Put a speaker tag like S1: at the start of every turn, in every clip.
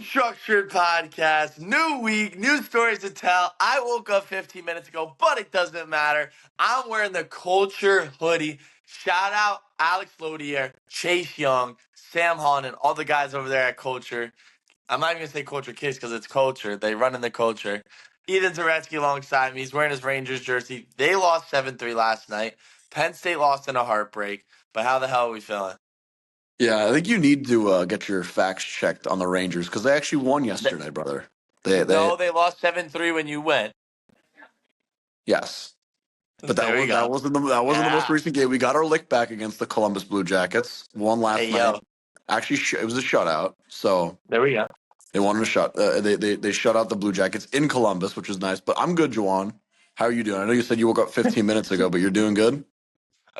S1: Unstructured Podcast, new week, new stories to tell. I woke up 15 minutes ago, but it doesn't matter. I'm wearing the Culture hoodie. Shout out Alex Lodier, Chase Young, Sam Hahn, and all the guys over there at Culture. I'm not even going to say Culture Kids because it's Culture. They run in the Culture. Ethan Zaretsky alongside me. He's wearing his Rangers jersey. They lost 7-3 last night. Penn State lost in a heartbreak. But how the hell are we feeling?
S2: Yeah, I think you need to get your facts checked on the Rangers because they actually won yesterday, brother. They
S1: Lost 7-3 when you went.
S2: Yes, but
S1: There
S2: that wasn't the most recent game. We got our lick back against the Columbus Blue Jackets. Won last night. Actually, it was a shutout. So
S1: there we go.
S2: They wanted a shut. They shut out the Blue Jackets in Columbus, which was nice. But I'm good, Juan. How are you doing? I know you said you woke up 15 minutes ago, but you're doing good.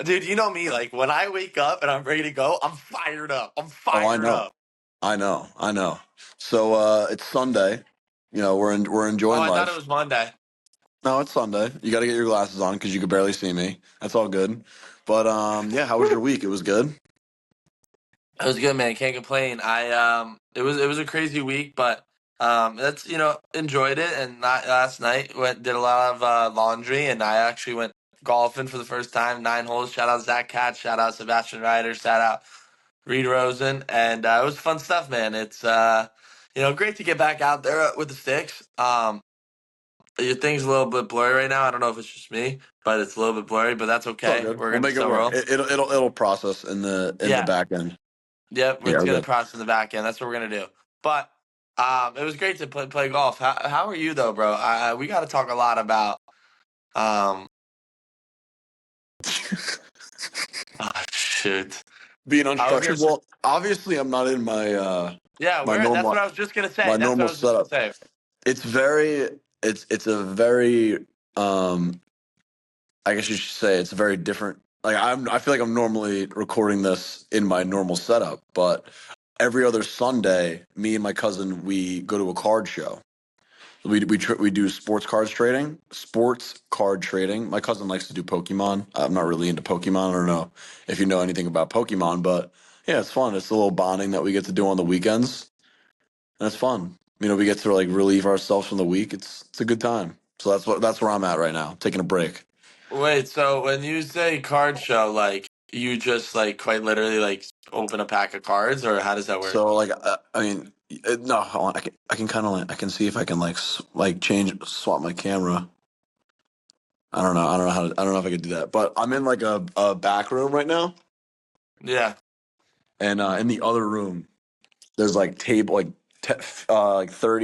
S1: Dude, you know me. Like when I wake up and I'm ready to go, I'm fired up. Up.
S2: I know. So it's Sunday. You know, we're enjoying life.
S1: I thought it was Monday.
S2: No, it's Sunday. You got to get your glasses on because you could barely see me. That's all good. But yeah, how was your week? It was good.
S1: It was good, man. Can't complain. It was a crazy week, but that's enjoyed it. And last night did a lot of laundry, and I actually went golfing for the first time, 9 holes. Shout out Zach Katz, shout out Sebastian Ryder, shout out Reed Rosen, and it was fun stuff, man. It's great to get back out there with the sticks. Your thing's a little bit blurry right now. I don't know if it's just me, but it's a little bit blurry. But that's okay.
S2: We'll make it work. It'll process in the back end.
S1: Yep, it's gonna process in the back end. That's what we're gonna do. But it was great to play golf. How are you though, bro? We got to talk a lot about. Shoot.
S2: Being unstructured. Well, obviously, I'm not in my.
S1: That's what I was just gonna say.
S2: My normal setup. It's a very. I guess you should say it's a very different. Like I feel like I'm normally recording this in my normal setup, but every other Sunday, me and my cousin we go to a card show. We do sports card trading. My cousin likes to do Pokemon. I'm not really into Pokemon. I don't know if you know anything about Pokemon, but yeah, it's fun. It's a little bonding that we get to do on the weekends, and it's fun. We get to like relieve ourselves from the week. It's a good time. So that's where I'm at right now, taking a break.
S1: Wait, so when you say card show, like you just like quite literally like open a pack of cards, or how does that work?
S2: So like no, hold on. I can kind of I can see if I can swap my camera. I don't know if I could do that, but I'm in like a back room right now.
S1: Yeah.
S2: And in the other room, there's like 30,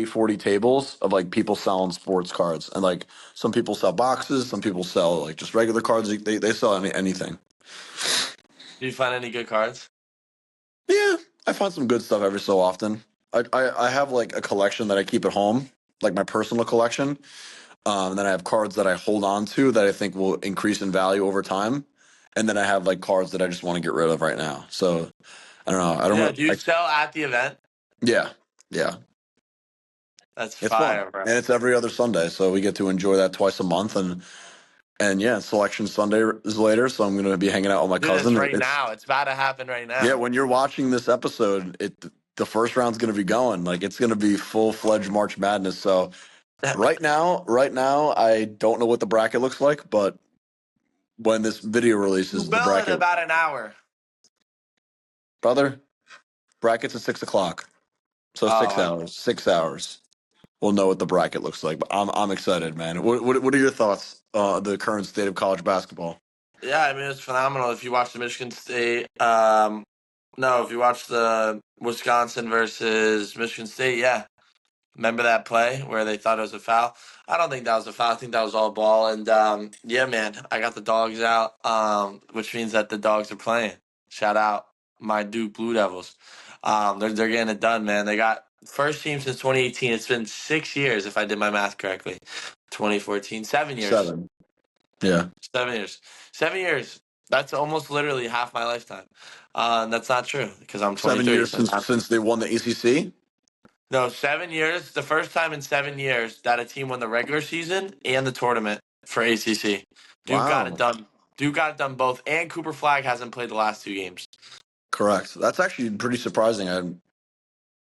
S2: 40 tables of like people selling sports cards, and like some people sell boxes, some people sell like just regular cards. They sell anything.
S1: Do you find any good cards?
S2: Yeah, I find some good stuff every so often. I have like a collection that I keep at home, like my personal collection. And then I have cards that I hold on to that I think will increase in value over time. And then I have like cards that I just want to get rid of right now. So I don't know.
S1: Do you sell at the event?
S2: Yeah.
S1: It's fire, fun. Bro.
S2: And it's every other Sunday, so we get to enjoy that twice a month. And yeah, Selection Sunday is later, so I'm going to be hanging out with my cousin.
S1: Now. It's about to happen right now.
S2: Yeah, when you're watching this episode, the first round's going to be going. Like it's going to be full-fledged March Madness. So right now, I don't know what the bracket looks like, but when this video releases, the bracket
S1: in about an hour.
S2: Brother, bracket's at 6:00, so 6 hours. 6 hours. We'll know what the bracket looks like. But I'm excited, man. What are your thoughts on the current state of college basketball?
S1: Yeah, I mean it's phenomenal. If you watch the Michigan State, if you watch the Wisconsin versus Michigan State, yeah. Remember that play where they thought it was a foul? I don't think that was a foul. I think that was all ball. And yeah, man, I got the dogs out, which means that the dogs are playing. Shout out my Duke Blue Devils. They're getting it done, man. They got first team since 2018. It's been 6 years, if I did my math correctly. 2014, 7 years.
S2: 7. Yeah.
S1: 7 years. 7 years. That's almost literally half my lifetime. That's not true because I'm 23.
S2: 7 years since they won the ACC?
S1: No, 7 years. The first time in 7 years that a team won the regular season and the tournament for ACC. Duke got it done. Duke got it done both, and Cooper Flagg hasn't played the last 2 games.
S2: Correct. That's actually pretty surprising.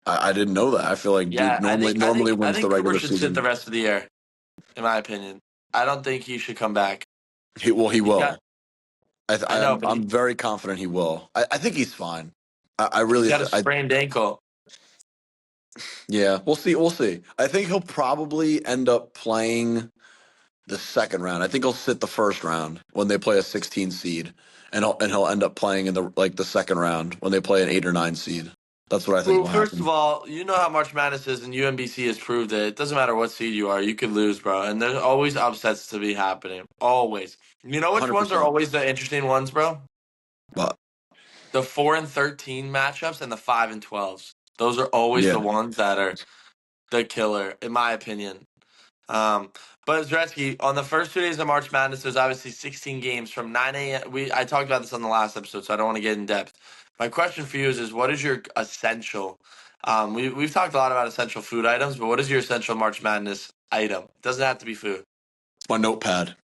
S2: I didn't know that. I feel like
S1: Yeah,
S2: Duke normally
S1: I
S2: wins the
S1: think Cooper
S2: regular
S1: should sit the
S2: season.
S1: rest of the year, in my opinion. I don't think he should come back.
S2: He
S1: He got
S2: will.
S1: I know, but
S2: I'm very confident he will. I think he's fine. I
S1: he's
S2: really
S1: got a sprained ankle.
S2: yeah. We'll see. We'll see. I think he'll probably end up playing the second round. I think he'll sit the first round when they play a 16 seed, and he'll end up playing in the second round when they play an 8 or 9 seed. That's what I think
S1: Well,
S2: will
S1: first of
S2: happen.
S1: all, you know how March Madness is, and UMBC has proved that it doesn't matter what seed you are, you could lose, bro. And there's always upsets to be happening. Always. You know which ones are
S2: 100%.
S1: always the interesting ones, bro?
S2: But
S1: The 4 and 13 matchups and the 5 and 12s. Those are always
S2: yeah,
S1: the ones that are the killer, in my opinion. Um, but Zaretsky, on the first 2 days of March Madness, there's obviously 16 games from 9 a.m. I talked about this on the last episode, so I don't want to get in depth. My question for you is what is your essential? We've talked a lot about essential food items, but what is your essential March Madness item? It doesn't have to be food.
S2: it's my notepad. It's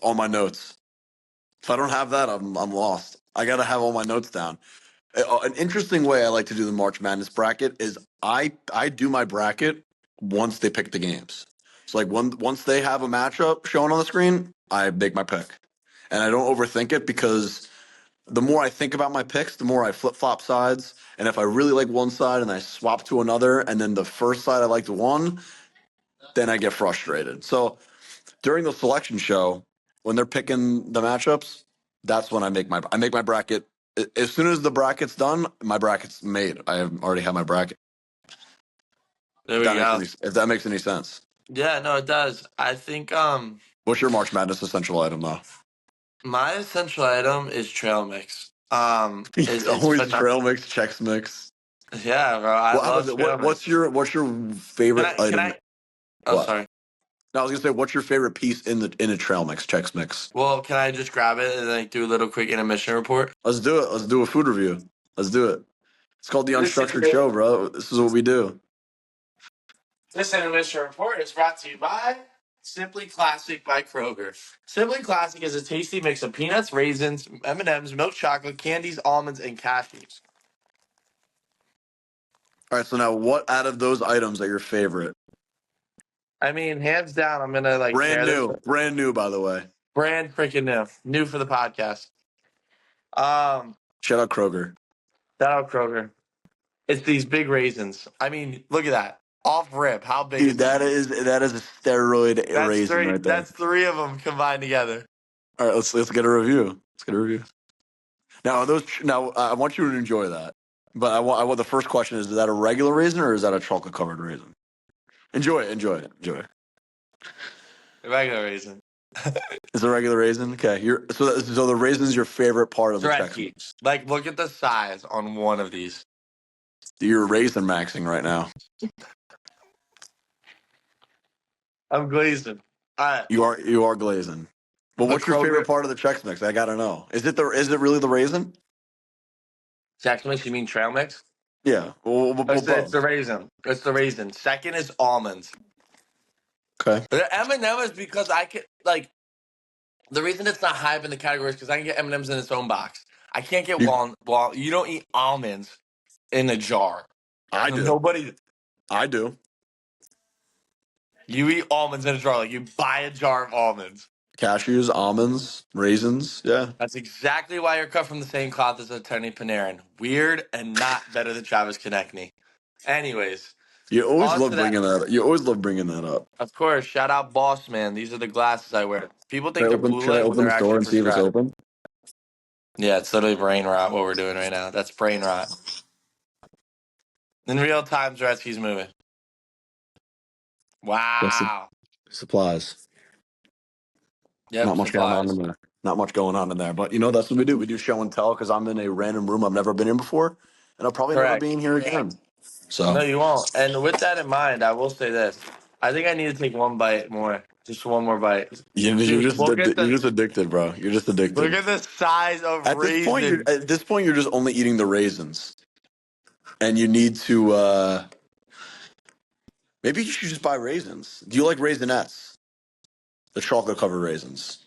S2: all my notes. If I don't have that, I'm lost. I gotta have all my notes down. An interesting way I like to do the March Madness bracket is I do my bracket once they pick the games. So like once they have a matchup shown on the screen, I make my pick, and I don't overthink it because the more I think about my picks, the more I flip flop sides. And if I really like one side and I swap to another, and then the first side I liked one, then I get frustrated. So during the selection show, when they're picking the matchups, that's when I make my bracket. As soon as the bracket's done, my bracket's made. I have already have my bracket.
S1: There we go.
S2: If that makes any sense.
S1: Yeah, no, it does. I think
S2: What's your March Madness essential item though?
S1: my essential item is trail mix. It's
S2: Always
S1: phenomenal.
S2: trail mix, Chex Mix.
S1: Yeah, bro. I
S2: Well, how
S1: love
S2: about
S1: trail
S2: what's
S1: mix.
S2: your favorite
S1: Can
S2: item?
S1: I? Oh,
S2: What?
S1: sorry.
S2: No, I was gonna say, what's your favorite piece in a trail mix, Chex Mix?
S1: Well, can I just grab it and like do a little quick intermission report?
S2: Let's do it. Let's do a food review. Let's do it. It's called the
S1: This
S2: Unstructured Show, bro. This is what we do.
S1: this intermission report is brought to you by Simply Classic by Kroger. Simply Classic is a tasty mix of peanuts, raisins, M&Ms, milk chocolate, candies, almonds, and cashews.
S2: All right. So now, what out of those items are your favorite?
S1: I mean, hands down, I'm gonna like tear this.
S2: Brand new, by the way.
S1: Brand freaking new for the podcast.
S2: Shout out Kroger.
S1: Shout out Kroger. It's these big raisins. I mean, look at that. Off rip. How big
S2: Dude,
S1: is that?
S2: that is a steroid
S1: That's
S2: raisin
S1: three.
S2: right there.
S1: That's three of them combined together.
S2: All right, let's get a review. Let's get a review. Now, I want you to enjoy that, but I want the first question is that a regular raisin or is that a chocolate covered raisin? Enjoy it.
S1: Regular raisin.
S2: It's a regular raisin. Okay, so the raisin's your favorite part of the Chex
S1: Zaretsky.
S2: Mix.
S1: Like, look at the size on one of these.
S2: You're raisin maxing right now.
S1: I'm glazing. All right.
S2: You are glazing. But
S1: The
S2: what's your favorite
S1: Kroger.
S2: part of the Chex Mix? I gotta know. Is it really the raisin?
S1: Chex mix, you mean trail mix?
S2: Yeah. Well,
S1: It's
S2: both.
S1: the raisin. It's the raisin. Second is almonds.
S2: Okay.
S1: The M&M is because I can, like, the reason it's not high up in the category is because I can get M&Ms in its own box. I can't get
S2: You,
S1: you don't eat almonds in a jar.
S2: I do.
S1: Nobody.
S2: I do.
S1: You eat almonds in a jar. Like, you buy a jar of almonds.
S2: Cashews, almonds, raisins. Yeah.
S1: That's exactly why you're cut from the same cloth as Attorney Panarin. Weird and not better than Travis Konechny. Anyways,
S2: You always
S1: on
S2: love
S1: to that.
S2: bringing that. You always love bringing that up.
S1: Of course, shout out Boss Man. These are the glasses I wear. People think they're blue
S2: Should I
S1: light when
S2: open
S1: they're
S2: the store
S1: actually
S2: and see if it's
S1: prescribed.
S2: open?
S1: Yeah, it's literally brain rot what we're doing right now. That's brain rot. In real time, Zaretsky's moving.
S2: Yes.
S1: Wow.
S2: Supplies.
S1: Yep,
S2: Not much going on
S1: supplies.
S2: in there. Not much going on in there. But that's what we do. We do show and tell because I'm in a random room I've never been in before, and I'll probably never
S1: Correct.
S2: be in here again. So
S1: No, you won't. And with that in mind, I will say this. I think I need to take one bite more. Just one more bite.
S2: you're
S1: Dude,
S2: just you're just addicted, bro. You're just
S1: look
S2: addicted.
S1: at the size of raisin.
S2: At this point you're just only eating the raisins, and you need to. Maybe you should just buy raisins. Do you like Raisinets? The chocolate covered raisins.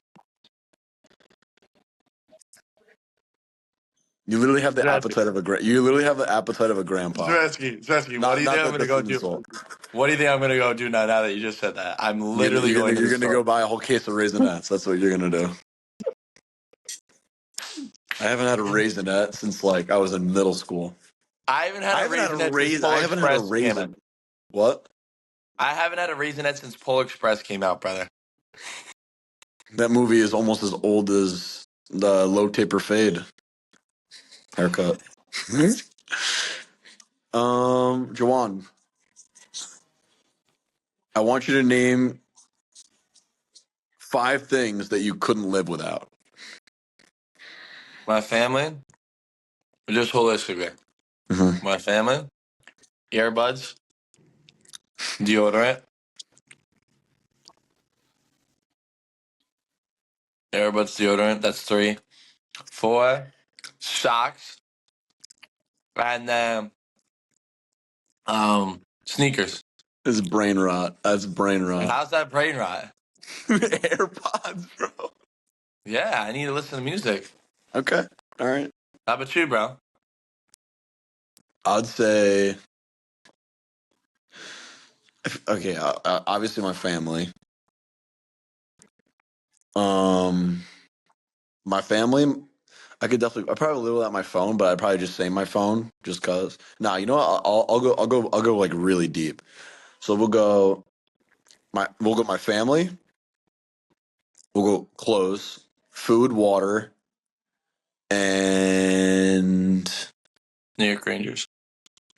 S2: You literally have the
S1: Zaretsky,
S2: appetite of you literally have the appetite of a grandpa.
S1: Zaretsky, what do you
S2: Not
S1: think I'm
S2: that
S1: going to
S2: that's
S1: go
S2: an
S1: do?
S2: insult.
S1: What do you think I'm going to go do now that you just said that? I'm literally going to the
S2: You're gonna
S1: store.
S2: go buy a whole case of Raisinets. That's what you're gonna do. I haven't had a Raisinette since like I was in middle school.
S1: I haven't had a Raisinette since
S2: I
S1: Polar
S2: haven't had a
S1: Express came out.
S2: raisin. What?
S1: I haven't had a Raisinette since Polar Express came out, brother.
S2: That movie is almost as old as the low taper fade haircut. Juan, I want you to name 5 things that you couldn't live without.
S1: My family, just holistically.
S2: Mm-hmm.
S1: My family, earbuds, deodorant, that's 3. 4, socks, and then sneakers.
S2: This is brain rot. That's brain rot.
S1: How's that brain rot?
S2: AirPods, bro.
S1: Yeah, I need to listen to music.
S2: Okay. All right.
S1: How about you, bro?
S2: I'd say, okay, obviously my family. My family, I probably live without my phone, but I'd probably just say my phone just cause. Nah, you know what? I'll go like really deep. So we'll go my family. We'll go clothes, food, water, and
S1: New York Rangers.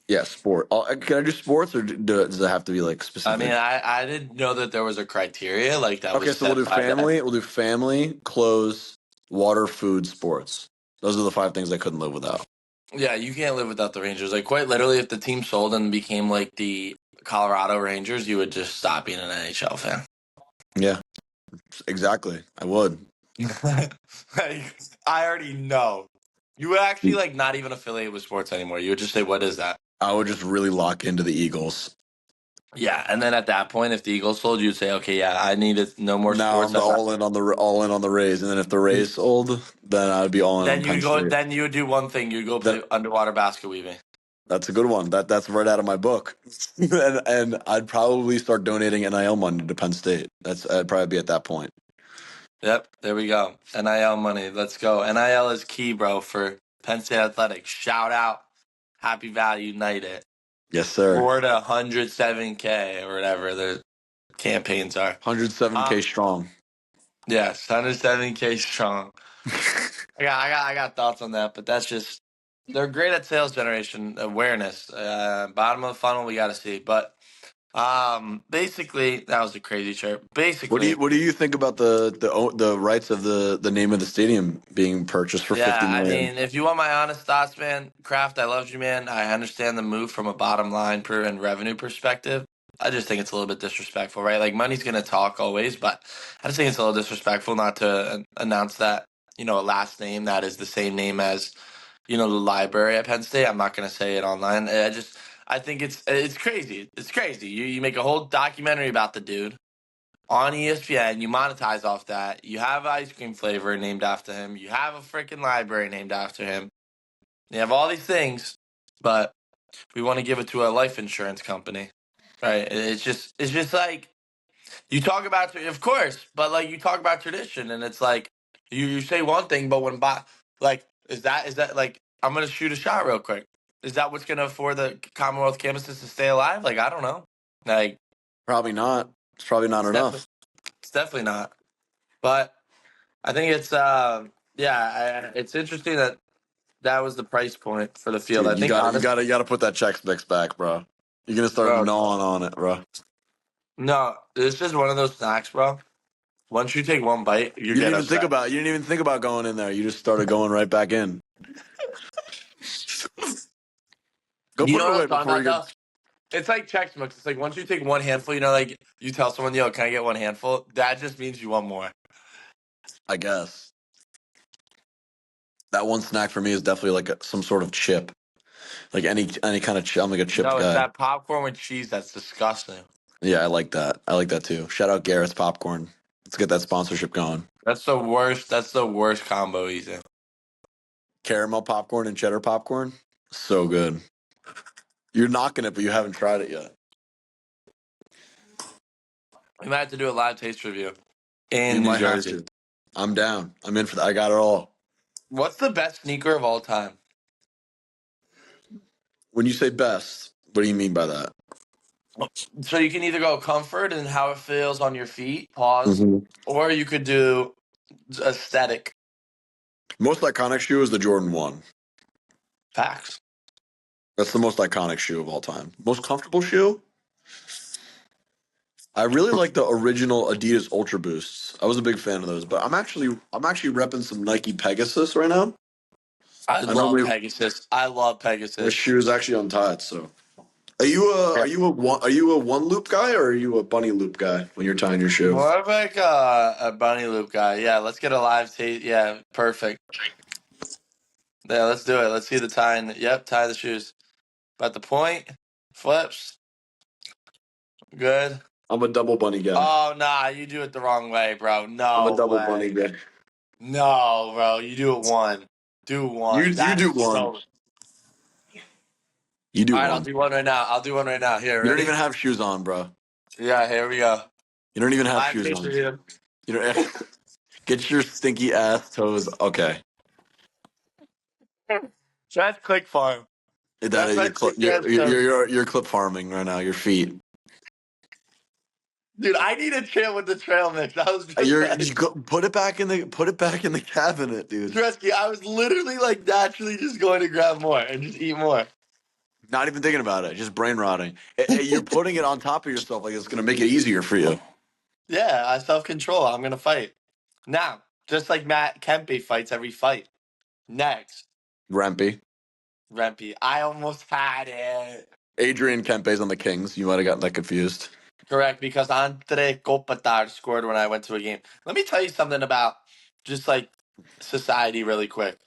S2: yeah, sport. Can I do sports or does it have to be like
S1: I
S2: specific?
S1: mean, I didn't know that there was a criteria like that
S2: Okay,
S1: was
S2: so we'll
S1: set
S2: do
S1: by that.
S2: family. We'll do family, clothes, water, food, sports. Those are the 5 things I couldn't live without.
S1: Yeah, you can't live without the Rangers. Like quite literally, if the team sold and became like the Colorado Rangers, you would just stop being an NHL fan.
S2: Yeah, exactly. I would.
S1: Like I already know. You would actually like not even affiliate with sports anymore. You would just say, "What is that?"
S2: I would just really lock into the Eagles.
S1: Yeah, and then at that point, if the Eagles sold, you'd say, "Okay, yeah, I needed no more
S2: Now
S1: sports."
S2: I'm all in on the Rays, and then if the Rays sold, then I'd be all in on
S1: Then
S2: Penn
S1: you go.
S2: State.
S1: Then you would do one thing. You'd go play
S2: That
S1: underwater basket weaving.
S2: that's a good one. That's right out of my book. And I'd probably start donating NIL money to Penn State. I'd probably be at that point.
S1: Yep, there we go. NIL money. Let's go. NIL is key, bro, for Penn State Athletics. Shout out, Happy Valley United.
S2: Yes, sir.
S1: Or to 107K or whatever the campaigns are.
S2: 107K strong.
S1: Yes, 107K strong. I got thoughts on that, but that's just they're great at sales generation awareness. Bottom of the funnel, we got to see. But basically, that was a crazy chirp. Basically,
S2: What do you think about the rights of the name of the stadium being purchased for
S1: yeah,
S2: 50
S1: I
S2: million?
S1: mean, if you want my honest thoughts, man, Kraft, I loved you, man. I understand the move from a bottom line and revenue perspective. I just think it's a little bit disrespectful, right? Like money's gonna talk always, but I just think it's a little disrespectful not to announce that a last name that is the same name as the library at Penn State. I'm not gonna say it online. I think it's crazy. It's crazy. You make a whole documentary about the dude on ESPN. You monetize off that. You have ice cream flavor named after him. You have a freaking library named after him. You have all these things, but we want to give it to a life insurance company, right? It's just like you talk about, of course, but like you talk about tradition, and it's like you say one thing, but like is that like I'm gonna shoot a shot real quick. Is that what's gonna afford the Commonwealth campuses to stay alive? Like I don't know. Like
S2: Probably not. It's probably not
S1: it's definitely
S2: enough.
S1: it's definitely not. But I think it's it's interesting that that was the price point for the field.
S2: Dude,
S1: I think honestly,
S2: you gotta put that Chex Mix back, bro. You're gonna start
S1: bro,
S2: gnawing on it, bro.
S1: no, it's just one of those snacks, bro. Once you take one bite, you get upset.
S2: You didn't even think about going in there. You just started going right back in. Go
S1: You
S2: put
S1: know
S2: it
S1: what
S2: away
S1: I'm talking
S2: before
S1: about,
S2: you
S1: though?
S2: get.
S1: It's like Chex Mix. It's like once you take one handful, like you tell someone, "Yo, can I get one handful?" That just means you want more.
S2: I guess that one snack for me is definitely like some sort of chip, like any kind of chip. I'm like a chips
S1: No, it's
S2: guy.
S1: that popcorn with cheese that's disgusting.
S2: Yeah, I like that. I like that too. Shout out Garrett's Popcorn. Let's get that sponsorship going.
S1: That's the worst. That's the worst combo, Ethan.
S2: Caramel popcorn and cheddar popcorn. So good. You're knocking it, but you haven't tried it yet.
S1: We might have to do a live taste review
S2: You
S1: in New
S2: might have
S1: Jersey.
S2: to. I'm down. I'm in for that. I got it all.
S1: What's the best sneaker of all time?
S2: When you say best, what do you mean by that?
S1: So you can either go comfort and how it feels on your feet, pause,
S2: Mhm.
S1: or you could do aesthetic,
S2: Most iconic shoe is the Jordan 1.
S1: facts.
S2: That's the most iconic shoe of all time. Most comfortable shoe? I really like the original Adidas Ultra Boosts. I was a big fan of those, but I'm actually repping some Nike Pegasus right now.
S1: I
S2: I
S1: love
S2: normally
S1: Pegasus. I love
S2: my
S1: Pegasus.
S2: shoe is actually untied. So, are you a one loop guy or are you a bunny loop guy when you're tying your shoe?
S1: More of like a bunny loop guy. Yeah, let's get a live taste. Yeah, perfect. Yeah, let's do it. Let's see the tie. Yep, tie the shoes. About the point, flips. Good.
S2: I'm a double bunny guy.
S1: Oh, nah, you do it the wrong way, bro.
S2: I'm
S1: No
S2: a double
S1: way.
S2: bunny guy.
S1: No, bro. You do it one. Do one.
S2: You
S1: That
S2: do
S1: is
S2: one.
S1: so.
S2: You do
S1: All right, I'll
S2: one.
S1: do one right now. I'll do one right now. Here,
S2: You don't
S1: ready?
S2: even have shoes on, bro.
S1: Yeah, here we go.
S2: You don't even have
S1: Live
S2: shoes
S1: taste
S2: on.
S1: review.
S2: You don't get your stinky ass toes. Okay.
S1: That's click farm.
S2: That is,
S1: my stinky ass toes.
S2: you're clip farming right now. Your feet.
S1: Dude, I need a trail with the trail mix. That was just
S2: Put it back in the cabinet, dude.
S1: Zaretsky, I was literally like naturally just going to grab more and just eat more.
S2: Not even thinking about it. Just brain rotting. You're putting it on top of yourself like it's gonna make it easier for you.
S1: Yeah, I self-control. I'm gonna fight. Now, just like Matt Kempe fights every fight. Next,
S2: Rempy.
S1: Rempe. I almost had it.
S2: Adrian Kempe's on the Kings. You might have gotten that confused.
S1: Correct, because Andre Kopitar scored when I went to a game. Let me tell you something about just like society really quick.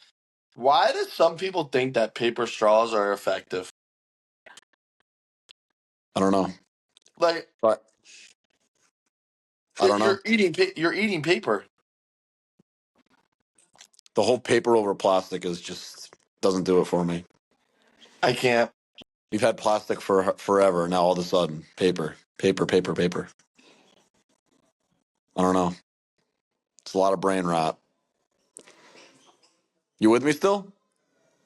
S1: Why do some people think that paper straws are effective?
S2: I don't know.
S1: Like,
S2: But I don't know.
S1: you're eating paper.
S2: The whole paper over plastic is just doesn't do it for me.
S1: I can't.
S2: We've had plastic for forever. Now all of a sudden, paper. I don't know. It's a lot of brain rot. You with me still?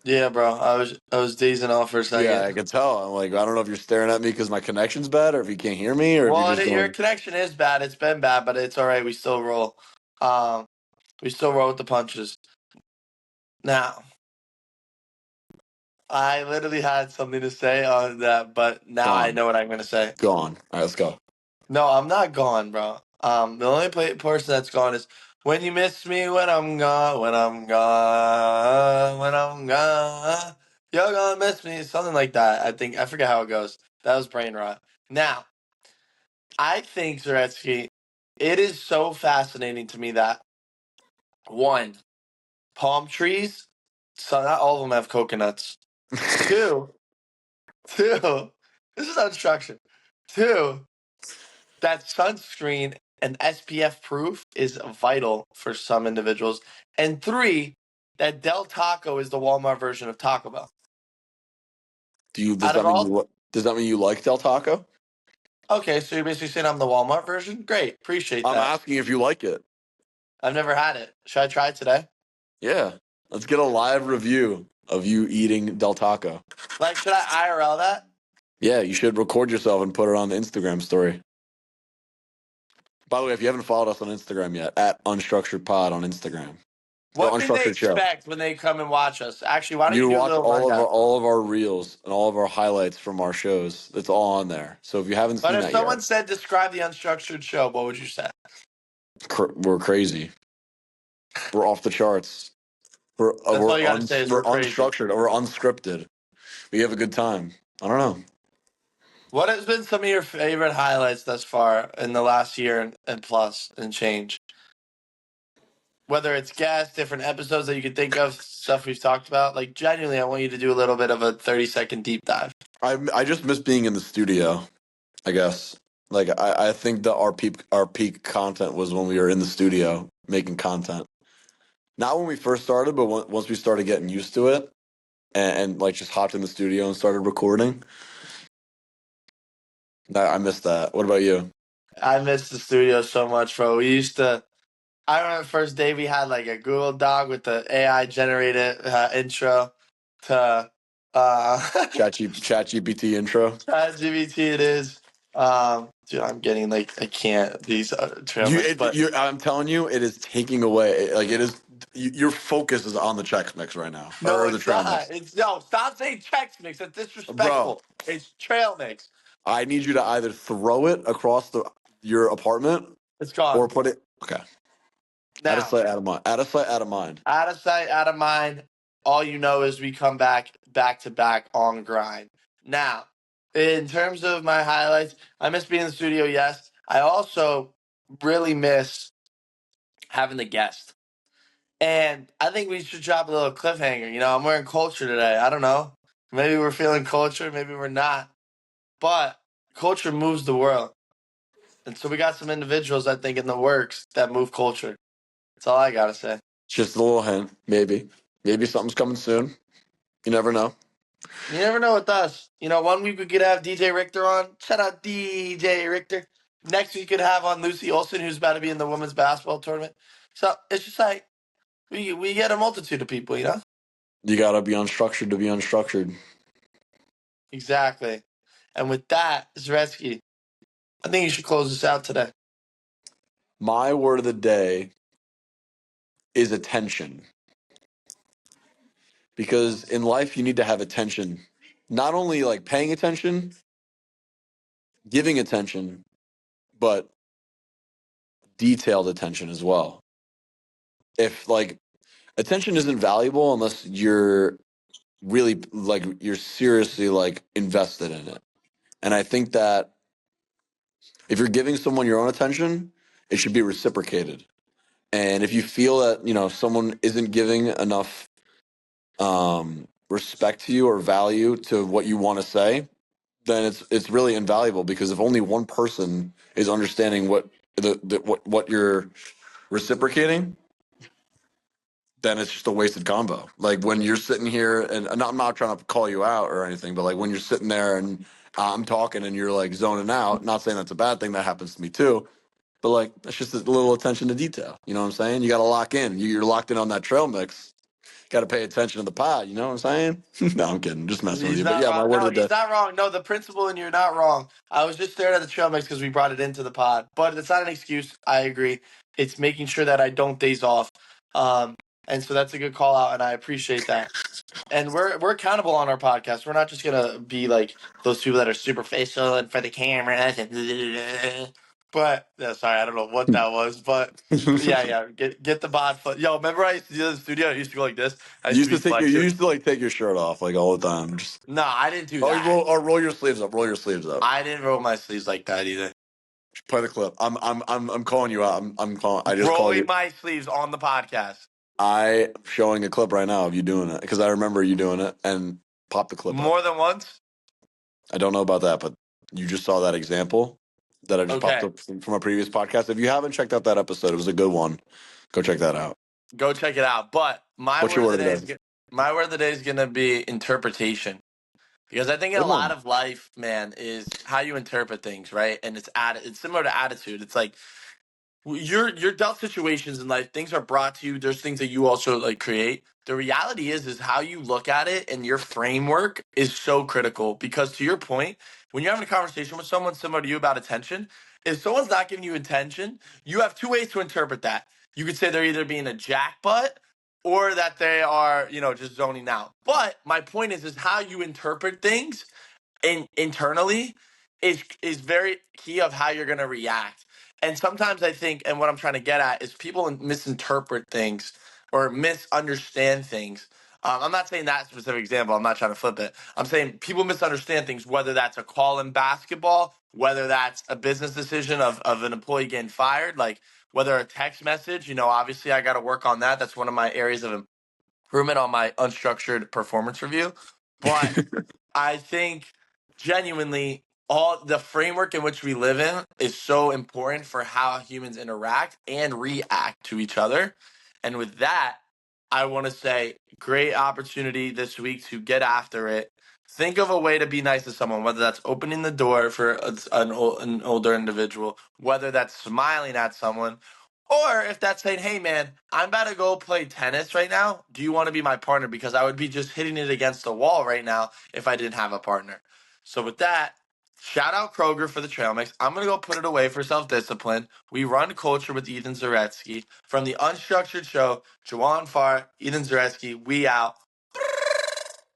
S1: Yeah, bro. I was dazing off for a second.
S2: Yeah, I can tell. I'm like, I don't know if you're staring at me because my connection's bad, or if you can't hear me, or if
S1: Well,
S2: you're just
S1: your
S2: going.
S1: connection is bad. It's been bad, but it's all right. We still roll. We still roll with the punches. Now, I literally had something to say on that, but now I
S2: Gone.
S1: know what I'm gonna say.
S2: Gone. All right, let's go.
S1: No, I'm not gone, bro. The only person that's gone is when you miss me when I'm gone, when I'm gone, when I'm gone. You're gonna miss me, something like that. I forget how it goes. That was brain rot. Now, I think Zaretsky, it is so fascinating to me that one, palm trees. So not all of them have coconuts. Two, this is unstructured. Two, that sunscreen and SPF proof is vital for some individuals. And three, that Del Taco is the Walmart version of Taco Bell.
S2: Does
S1: Out of
S2: that mean
S1: all,
S2: does that mean you like Del Taco?
S1: okay, so you're basically saying I'm the Walmart version? Great, appreciate
S2: I'm
S1: that.
S2: asking if you like it.
S1: I've never had it. Should I try it today?
S2: Yeah. Let's get a live review of you eating Del Taco.
S1: Like, should I IRL that?
S2: Yeah, you should record yourself and put it on the Instagram story. By the way, if you haven't followed us on Instagram yet, at Unstructured Pod on Instagram.
S1: What can they
S2: Unstructured Show.
S1: expect when they come and watch us? Actually, why don't you do a
S2: watch
S1: little
S2: all
S1: rundown?
S2: of our reels and all of our highlights from our shows. It's all on there. So if you haven't
S1: But
S2: seen
S1: if
S2: that
S1: someone
S2: yet,
S1: said describe the Unstructured Show, what would you say?
S2: we're crazy. We're off the charts. We're
S1: That's all you gotta say is we're crazy.
S2: unstructured. We're unscripted. We have a good time. I don't know.
S1: What has been some of your favorite highlights thus far in the last year and plus and change? Whether it's guests, different episodes that you could think of, stuff we've talked about. Like, genuinely, I want you to do a little bit of a 30-second deep dive.
S2: I just miss being in the studio, I guess. Like I think that our peak content was when we were in the studio making content. Not when we first started, but once we started getting used to it, and like just hopped in the studio and started recording. I missed that. What about you?
S1: I miss the studio so much, bro. I remember the first day we had like a Google Doc with the AI generated intro to
S2: Chat GPT intro.
S1: ChatGPT. It is. Dude, I'm getting like I can't these trail mix, but
S2: I'm telling you, it is taking away. Like it is, your focus is on the Chex Mix right now,
S1: no,
S2: or the
S1: it's
S2: trail
S1: not.
S2: mix,
S1: It's no. Stop saying Chex Mix. That's
S2: bro.
S1: disrespectful. It's trail mix.
S2: I need you to either throw it across your apartment
S1: It's gone
S2: or put it. Okay, out of
S1: now.
S2: sight, out of mind. Out of sight, out of mind.
S1: Out of sight, out of mind. All you know is we come back to back on grind. Now, in terms of my highlights, I miss being in the studio, yes. I also really miss having the guest. And I think we should drop a little cliffhanger. I'm wearing culture today. I don't know. Maybe we're feeling culture, maybe we're not. But culture moves the world. And so we got some individuals, I think, in the works that move culture. That's all I got to say.
S2: Just a little hint, maybe something's coming soon. You never know.
S1: You never know with us. 1 week we could have DJ Richter on. Shout out DJ Richter. Next we could have on Lucy Olson, who's about to be in the women's basketball tournament. So it's just like we get a multitude of people.
S2: You gotta be unstructured to be unstructured.
S1: Exactly. And with that, Zaretsky, I think you should close this out today.
S2: My word of the day is attention. Because in life, you need to have attention. Not only like paying attention, giving attention, but detailed attention as well. If like attention isn't valuable unless you're really like you're seriously like invested in it. And I think that if you're giving someone your own attention, it should be reciprocated. And if you feel that, someone isn't giving enough respect to you or value to what you want to say, then it's really invaluable, because if only one person is understanding what you're reciprocating, then it's just a wasted combo. Like when you're sitting here, and I'm not trying to call you out or anything, but like when you're sitting there and I'm talking and you're like zoning out, not saying that's a bad thing, that happens to me too, but like that's just a little attention to detail. You know what I'm saying? You got to lock in. You're locked in on that trail mix. Got to pay attention to the pod. You know what I'm saying? No, I'm kidding. Just messing with
S1: He's
S2: you. But
S1: not
S2: yeah, my
S1: wrong.
S2: word
S1: No,
S2: of the
S1: he's
S2: day.
S1: not wrong. No, the principal and you're not wrong. I was just staring at the trail mix because we brought it into the pod. But it's not an excuse. I agree. It's making sure that I don't days off. And so that's a good call out, and I appreciate that. And we're accountable on our podcast. We're not just gonna be like those people that are superficial and for the cameras and but yeah, sorry, I don't know what that was, but yeah, get the bod foot. Yo, remember I used to do the studio? I used to go like this. I
S2: You
S1: used to
S2: used
S1: be
S2: to
S1: flexing.
S2: take your shirt off like all the time. Just
S1: No, I didn't do that.
S2: roll your sleeves up. Roll your sleeves up.
S1: I didn't roll my sleeves like that either.
S2: Play the clip. I'm calling you out. I'm calling. I just called
S1: Rolling
S2: you.
S1: my sleeves on the podcast
S2: I showing a clip right now of you doing it, because I remember you doing it, and pop the clip up.
S1: more than once.
S2: I don't know about that, but you just saw that example that I just popped
S1: Okay,
S2: up from a previous podcast. If you haven't checked out that episode, it was a good one. Go check that out.
S1: go check it out. But
S2: What's your word of the day?
S1: my word of the day is gonna be interpretation. Because I think in a
S2: Good
S1: lot
S2: one.
S1: of life, man, is how you interpret things, right? And it's similar to attitude. It's like you're dealt situations in life. Things are brought to you. There's things that you also like create. The reality is how you look at it, and your framework is so critical. Because to your point, when you're having a conversation with someone similar to you about attention, if someone's not giving you attention, you have two ways to interpret that. You could say they're either being a jackbutt or that they are, just zoning out. But my point is how you interpret things internally is very key of how you're going to react. And sometimes I think, and what I'm trying to get at is people misinterpret things or misunderstand things. I'm not saying that specific example. I'm not trying to flip it. I'm saying people misunderstand things, whether that's a call in basketball, whether that's a business decision of an employee getting fired, like whether a text message, obviously I got to work on that. That's one of my areas of improvement on my unstructured performance review. But I think genuinely all the framework in which we live in is so important for how humans interact and react to each other. And with that, I want to say great opportunity this week to get after it. Think of a way to be nice to someone, whether that's opening the door for an older individual, whether that's smiling at someone, or if that's saying, hey man, I'm about to go play tennis right now. Do you want to be my partner? Because I would be just hitting it against the wall right now if I didn't have a partner. So with that, shout out Kroger for the trail mix. I'm going to go put it away for self-discipline. We run culture with Ethan Zaretsky. From the Unstructured Show, Juan, Faura, Ethan Zaretsky, we out.